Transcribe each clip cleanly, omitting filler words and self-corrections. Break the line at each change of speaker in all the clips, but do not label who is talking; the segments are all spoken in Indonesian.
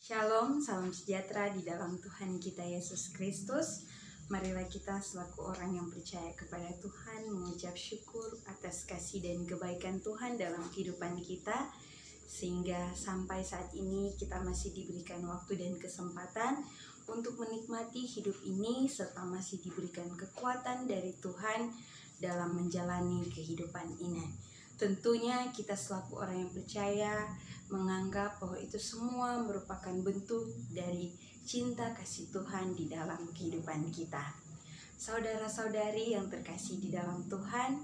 Shalom, salam sejahtera di dalam Tuhan kita Yesus Kristus. Marilah kita selaku orang yang percaya kepada Tuhan mengucap syukur atas kasih dan kebaikan Tuhan dalam kehidupan kita, sehingga sampai saat ini kita masih diberikan waktu dan kesempatan untuk menikmati hidup ini, serta masih diberikan kekuatan dari Tuhan dalam menjalani kehidupan ini. Tentunya kita selaku orang yang percaya menganggap bahwa itu semua merupakan bentuk dari cinta kasih Tuhan di dalam kehidupan kita. Saudara-saudari yang terkasih di dalam Tuhan,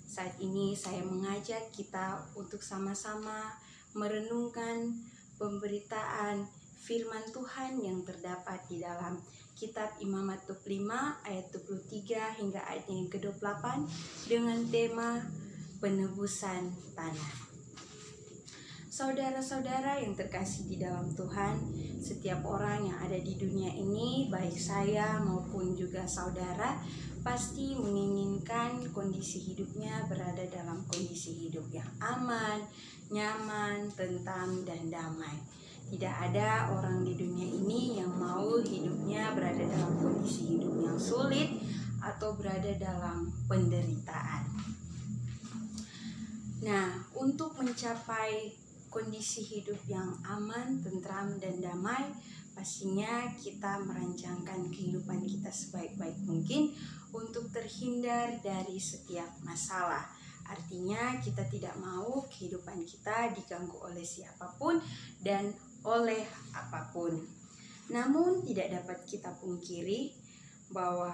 saat ini saya mengajak kita untuk sama-sama merenungkan pemberitaan firman Tuhan yang terdapat di dalam kitab Imamat 25 ayat 23 hingga ayat yang ke-28 dengan tema penebusan tanah. Saudara-saudara yang terkasih di dalam Tuhan, setiap orang yang ada di dunia ini, baik saya maupun juga saudara, pasti menginginkan kondisi hidupnya berada dalam kondisi hidup yang aman, nyaman, tentram, dan damai. Tidak ada orang di dunia ini yang mau hidupnya berada dalam kondisi hidup yang sulit atau berada dalam penderitaan. Nah, untuk mencapai kondisi hidup yang aman, tentram, dan damai, pastinya kita merancangkan kehidupan kita sebaik-baik mungkin untuk terhindar dari setiap masalah. Artinya kita tidak mau kehidupan kita diganggu oleh siapapun dan oleh apapun. Namun tidak dapat kita pungkiri bahwa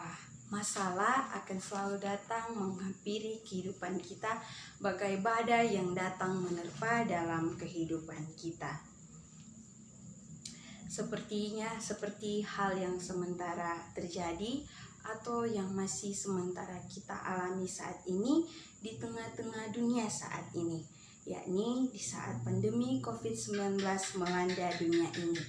masalah akan selalu datang menghampiri kehidupan kita bagai badai yang datang menerpa dalam kehidupan kita. Seperti hal yang sementara terjadi atau yang masih sementara kita alami saat ini di tengah-tengah dunia saat ini, yakni di saat pandemi COVID-19 melanda dunia ini.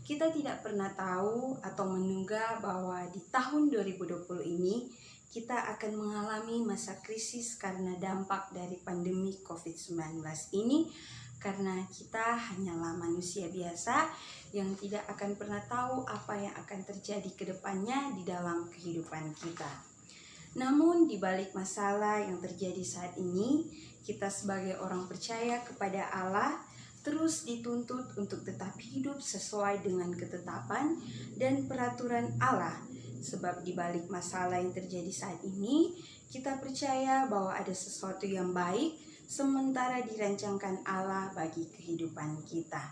Kita tidak pernah tahu atau menduga bahwa di tahun 2020 ini kita akan mengalami masa krisis karena dampak dari pandemi COVID-19 ini, karena kita hanyalah manusia biasa yang tidak akan pernah tahu apa yang akan terjadi ke depannya di dalam kehidupan kita. Namun di balik masalah yang terjadi saat ini, kita sebagai orang percaya kepada Allah terus dituntut untuk tetap hidup sesuai dengan ketetapan dan peraturan Allah. Sebab di balik masalah yang terjadi saat ini, kita percaya bahwa ada sesuatu yang baik sementara dirancangkan Allah bagi kehidupan kita.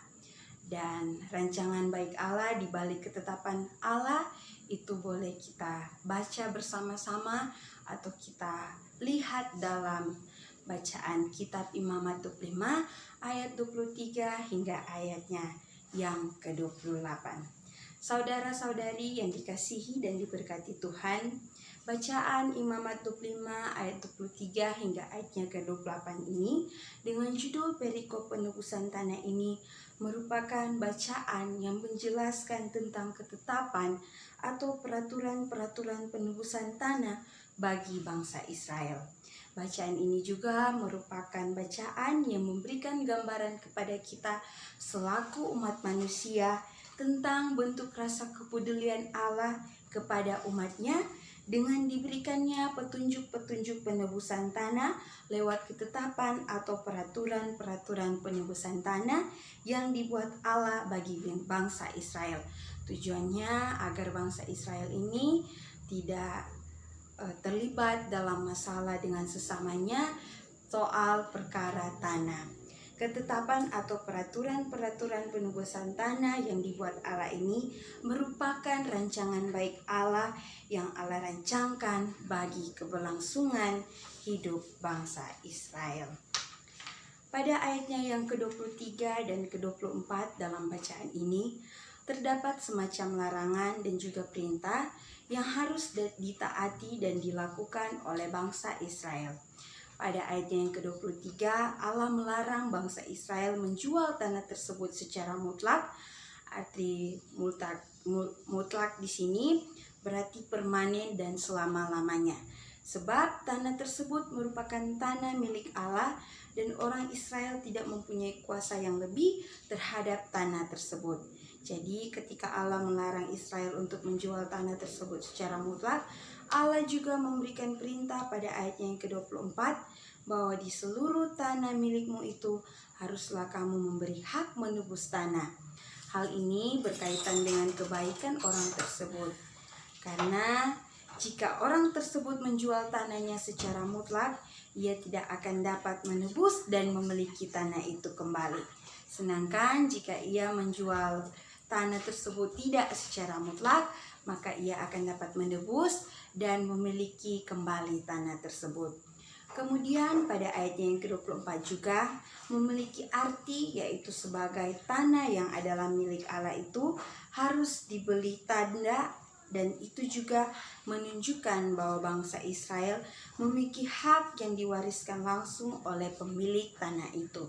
Dan rancangan baik Allah di balik ketetapan Allah itu boleh kita baca bersama-sama atau kita lihat dalam bacaan kitab Imamat 25 ayat 23 hingga ayatnya yang ke-28. Saudara-saudari yang dikasihi dan diberkati Tuhan, bacaan Imamat 25 ayat 23 hingga ayatnya ke-28 ini dengan judul perikop penebusan tanah ini merupakan bacaan yang menjelaskan tentang ketetapan atau peraturan-peraturan penebusan tanah bagi bangsa Israel. Bacaan ini juga merupakan bacaan yang memberikan gambaran kepada kita selaku umat manusia tentang bentuk rasa kepedulian Allah kepada umatnya dengan diberikannya petunjuk-petunjuk penebusan tanah lewat ketetapan atau peraturan-peraturan penebusan tanah yang dibuat Allah bagi bangsa Israel. Tujuannya agar bangsa Israel ini tidak terlibat dalam masalah dengan sesamanya soal perkara tanah. Ketetapan atau peraturan-peraturan penebusan tanah yang dibuat Allah ini merupakan rancangan baik Allah yang Allah rancangkan bagi keberlangsungan hidup bangsa Israel. Pada ayatnya yang ke-23 dan ke-24 dalam bacaan ini terdapat semacam larangan dan juga perintah yang harus ditaati dan dilakukan oleh bangsa Israel. Pada ayat yang ke-23, Allah melarang bangsa Israel menjual tanah tersebut secara mutlak. Arti mutlak di sini berarti permanen dan selama-lamanya. Sebab tanah tersebut merupakan tanah milik Allah dan orang Israel tidak mempunyai kuasa yang lebih terhadap tanah tersebut. Jadi ketika Allah melarang Israel untuk menjual tanah tersebut secara mutlak, Allah juga memberikan perintah pada ayatnya yang ke-24 bahwa di seluruh tanah milikmu itu haruslah kamu memberi hak menebus tanah. Hal ini berkaitan dengan kebaikan orang tersebut. Karena jika orang tersebut menjual tanahnya secara mutlak, ia tidak akan dapat menebus dan memiliki tanah itu kembali. Sedangkan jika ia menjual tanah tersebut tidak secara mutlak, maka ia akan dapat menebus dan memiliki kembali tanah tersebut. Kemudian pada ayatnya yang ke-24 juga memiliki arti, yaitu sebagai tanah yang adalah milik Allah itu harus dibeli tanda, dan itu juga menunjukkan bahwa bangsa Israel memiliki hak yang diwariskan langsung oleh pemilik tanah itu.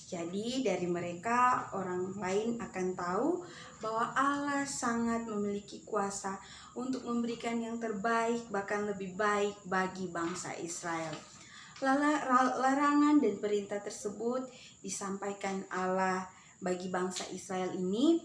Jadi dari mereka orang lain akan tahu bahwa Allah sangat memiliki kuasa untuk memberikan yang terbaik, bahkan lebih baik bagi bangsa Israel. Larangan dan perintah tersebut disampaikan Allah bagi bangsa Israel ini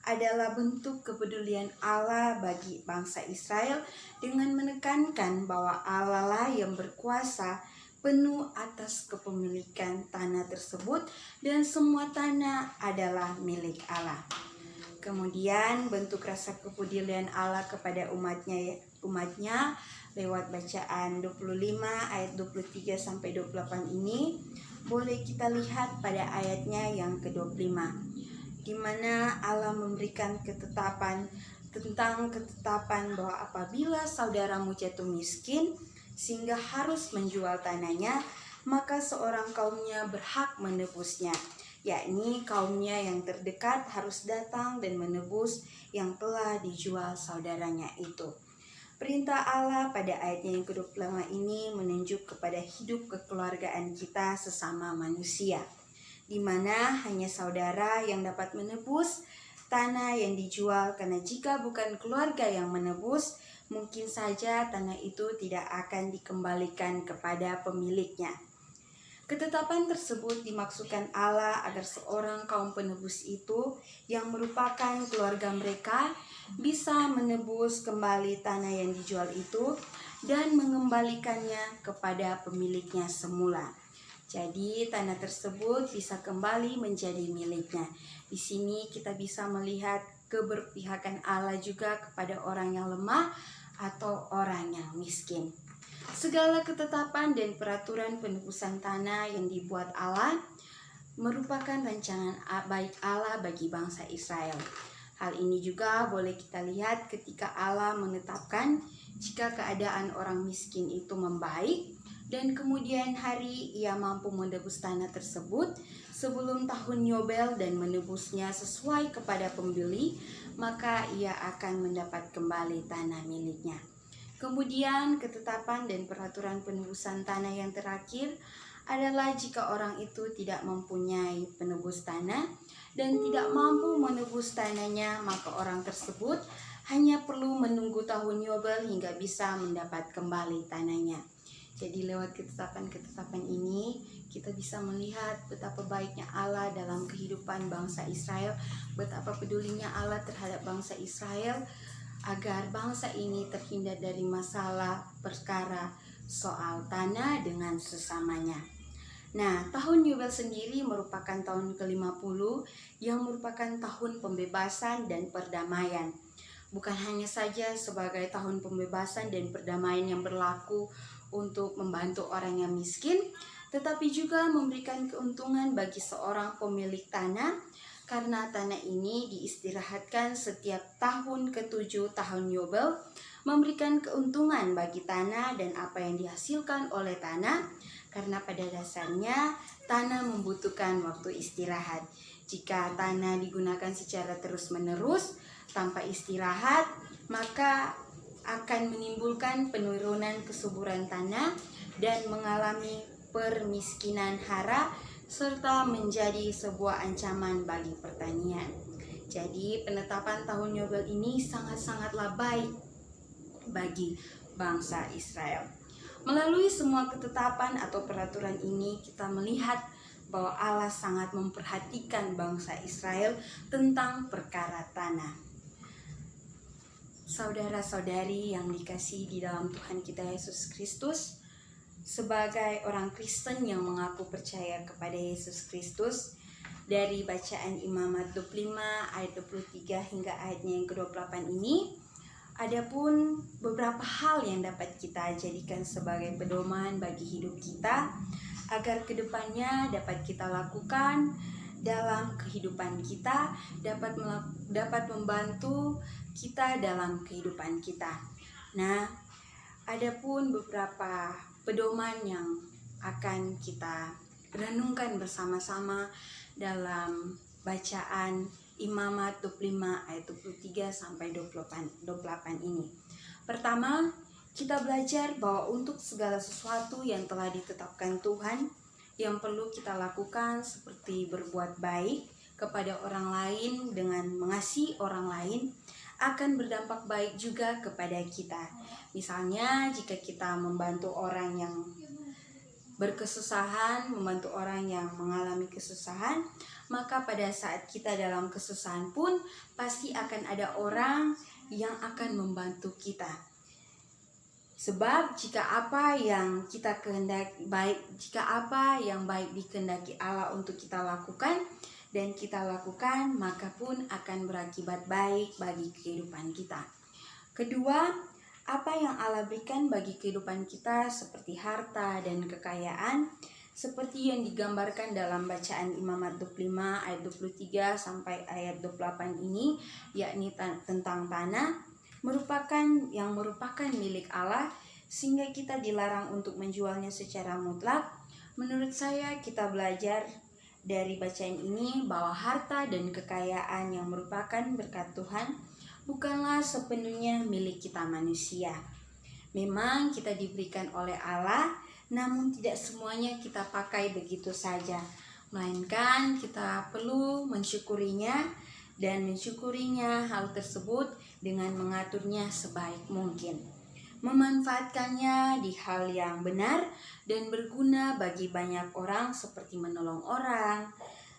adalah bentuk kepedulian Allah bagi bangsa Israel dengan menekankan bahwa Allah lah yang berkuasa penuh atas kepemilikan tanah tersebut dan semua tanah adalah milik Allah. Kemudian bentuk rasa kepedulian Allah kepada umatnya lewat bacaan 25 ayat 23 sampai 28 ini boleh kita lihat pada ayatnya yang ke-25, di mana Allah memberikan ketetapan bahwa apabila saudaramu jatuh miskin sehingga harus menjual tanahnya, maka seorang kaumnya berhak menebusnya, yakni kaumnya yang terdekat harus datang dan menebus yang telah dijual saudaranya itu. Perintah Allah pada ayatnya yang ke-25 ini menunjuk kepada hidup kekeluargaan kita sesama manusia, di mana hanya saudara yang dapat menebus tanah yang dijual, karena jika bukan keluarga yang menebus, mungkin saja tanah itu tidak akan dikembalikan kepada pemiliknya. Ketetapan tersebut dimaksudkan Allah agar seorang kaum penebus itu yang merupakan keluarga mereka bisa menebus kembali tanah yang dijual itu dan mengembalikannya kepada pemiliknya semula. Jadi tanah tersebut bisa kembali menjadi miliknya. Di sini kita bisa melihat keberpihakan Allah juga kepada orang yang lemah atau orang yang miskin. Segala ketetapan dan peraturan penebusan tanah yang dibuat Allah merupakan rancangan baik Allah bagi bangsa Israel. Hal ini juga boleh kita lihat ketika Allah menetapkan jika keadaan orang miskin itu membaik dan kemudian hari ia mampu menebus tanah tersebut sebelum tahun Yobel dan menebusnya sesuai kepada pembeli, maka ia akan mendapat kembali tanah miliknya. Kemudian ketetapan dan peraturan penebusan tanah yang terakhir adalah jika orang itu tidak mempunyai penebus tanah dan tidak mampu menebus tanahnya, maka orang tersebut hanya perlu menunggu tahun Yobel hingga bisa mendapat kembali tanahnya. Jadi lewat ketetapan-ketetapan ini kita bisa melihat betapa baiknya Allah dalam kehidupan bangsa Israel, betapa pedulinya Allah terhadap bangsa Israel agar bangsa ini terhindar dari masalah perkara soal tanah dengan sesamanya. Nah, tahun Yobel sendiri merupakan tahun ke-50 yang merupakan tahun pembebasan dan perdamaian. Bukan hanya saja sebagai tahun pembebasan dan perdamaian yang berlaku untuk membantu orang yang miskin, tetapi juga memberikan keuntungan bagi seorang pemilik tanah, karena tanah ini diistirahatkan setiap tahun ke-7 tahun Yobel, memberikan keuntungan bagi tanah dan apa yang dihasilkan oleh tanah, karena pada dasarnya tanah membutuhkan waktu istirahat. Jika tanah digunakan secara terus-menerus tanpa istirahat, maka akan menimbulkan penurunan kesuburan tanah dan mengalami permiskinan hara, serta menjadi sebuah ancaman bagi pertanian. Jadi penetapan tahun Yobel ini sangat-sangatlah baik bagi bangsa Israel. Melalui semua ketetapan atau peraturan ini, kita melihat bahwa Allah sangat memperhatikan bangsa Israel tentang perkara tanah. Saudara-saudari yang dikasihi di dalam Tuhan kita Yesus Kristus, sebagai orang Kristen yang mengaku percaya kepada Yesus Kristus, dari bacaan Imamat 25 ayat 23 hingga ayatnya yang ke-28 ini, adapun beberapa hal yang dapat kita jadikan sebagai pedoman bagi hidup kita, agar kedepannya dapat kita lakukan dalam kehidupan kita, dapat membantu kita dalam kehidupan kita. Nah, adapun beberapa pedoman yang akan kita renungkan bersama-sama dalam bacaan Imamat 25 ayat 23 sampai 28 ini. Pertama, kita belajar bahwa untuk segala sesuatu yang telah ditetapkan Tuhan, yang perlu kita lakukan seperti berbuat baik kepada orang lain dengan mengasihi orang lain, akan berdampak baik juga kepada kita. Misalnya jika kita membantu orang yang berkesusahan, membantu orang yang mengalami kesusahan, maka pada saat kita dalam kesusahan pun pasti akan ada orang yang akan membantu kita. Sebab jika apa yang kita kehendaki baik, jika apa yang baik dikehendaki Allah untuk kita lakukan dan kita lakukan, maka pun akan berakibat baik bagi kehidupan kita. Kedua, apa yang Allah berikan bagi kehidupan kita seperti harta dan kekayaan, seperti yang digambarkan dalam bacaan Imamat 25 ayat 23 sampai ayat 28 ini, yakni tentang tanah, merupakan milik Allah, sehingga kita dilarang untuk menjualnya secara mutlak. Menurut saya, kita belajar dari bacaan ini bahwa harta dan kekayaan yang merupakan berkat Tuhan bukanlah sepenuhnya milik kita manusia. Memang kita diberikan oleh Allah, namun tidak semuanya kita pakai begitu saja, melainkan kita perlu mensyukurinya, dan mensyukurinya hal tersebut dengan mengaturnya sebaik mungkin, memanfaatkannya di hal yang benar dan berguna bagi banyak orang, seperti menolong orang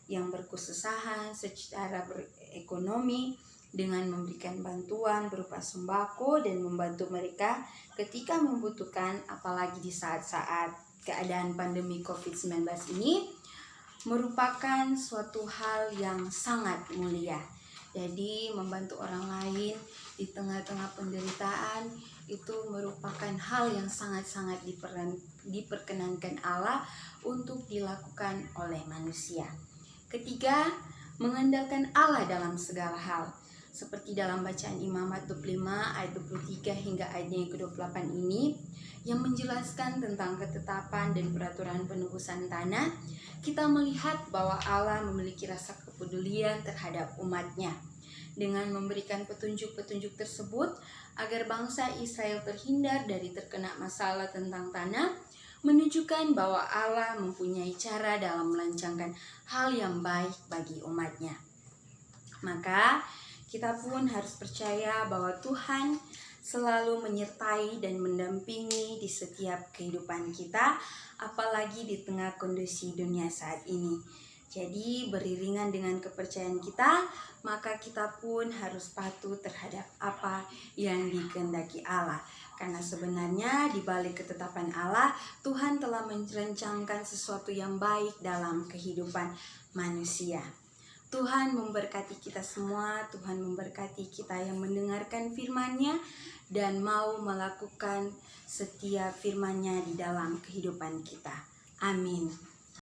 yang berkesusahan secara ekonomi dengan memberikan bantuan berupa sembako dan membantu mereka ketika membutuhkan, apalagi di saat-saat keadaan pandemi COVID-19 ini, merupakan suatu hal yang sangat mulia. Jadi membantu orang lain di tengah-tengah penderitaan itu merupakan hal yang sangat-sangat diperkenankan Allah untuk dilakukan oleh manusia. Ketiga, mengandalkan Allah dalam segala hal. Seperti dalam bacaan Imamat 25 ayat 23 hingga ayatnya yang ke-28 ini, yang menjelaskan tentang ketetapan dan peraturan penebusan tanah, kita melihat bahwa Allah memiliki rasa kepedulian terhadap umatnya dengan memberikan petunjuk-petunjuk tersebut agar bangsa Israel terhindar dari terkena masalah tentang tanah, menunjukkan bahwa Allah mempunyai cara dalam melancangkan hal yang baik bagi umatnya. Maka kita pun harus percaya bahwa Tuhan selalu menyertai dan mendampingi di setiap kehidupan kita, apalagi di tengah kondisi dunia saat ini. Jadi beriringan dengan kepercayaan kita, maka kita pun harus patuh terhadap apa yang dikehendaki Allah. Karena sebenarnya di balik ketetapan Allah, Tuhan telah merencanakan sesuatu yang baik dalam kehidupan manusia. Tuhan memberkati kita semua, Tuhan memberkati kita yang mendengarkan firman-Nya dan mau melakukan setiap firman-Nya di dalam kehidupan kita. Amin.